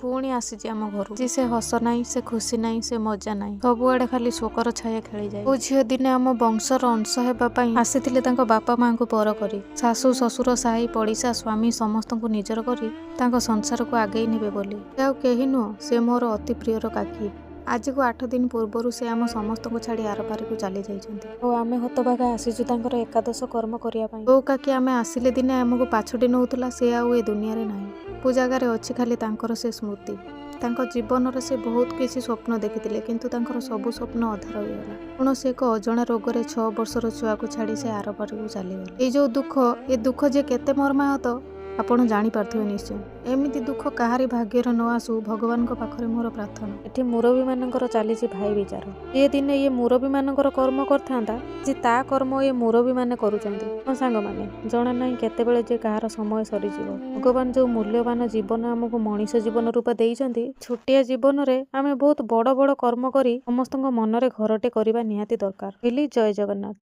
पुणी आसी आम घर जी से हस नाई से खुशी नाई से मजा नाई सबुआडे खाली शोकर छाया खेली जाए। ओ झील दिने आम वंशर अंश हेबाई आसीथिले तांको बापा माँ को पर करी शाशु शशुर साही पड़िशा स्वामी समस्त को निजर करी तांको संसार को आगे नेबे बोली आउ केही नुह से मोर अति प्रियर काकी। आज को 8 दिन पूर्वर से आम समस्त को छाड़ी आर पार को चली जाइछन्ति। आमे हतभागा आसीचु तांकर एकादश कर्म करिया पई। ओ काकी आमे आसिले दिने आमको पाछडी नउतला से आउ ए दुनिया रे नाही। पू जगार अच्छी खाली तांकर से स्मृति तांको जीवन रे से बहुत किसी स्वप्न देखिथिले किंतु तांकर सबु स्वप्न अधार होइगला। कौनसी एक अजणा रोग रे 6 वर्षर छुआ को छाड़ी से आर पार को चलीगले। ए जो दुख ए दुख जे केते मर्माहत आपण जानी पारथिबे निश्चय। एमिति दुख काहारी भाग्यर न आसु भगवान को पाखरे मोर प्रार्थना। एठी मुरबी मानकर चलीछि भाई विचार ए दिन ये मुरबी मानकर कर्म करथांता जे ता कर्म ये मुरबी माने करूचंती। हम सांग माने जणा नाही केतेबेले जे कहार समय सरी जीवो। भगवान जो मूल्यवान जीवन हमको मनीष जीवन रूप देइचंती छोटिया जीवन रे आमे बहुत बड़ बड़ कर्म करी समस्तक मन रे घरटे करिबा निहाती दरकार। जय जगन्नाथ।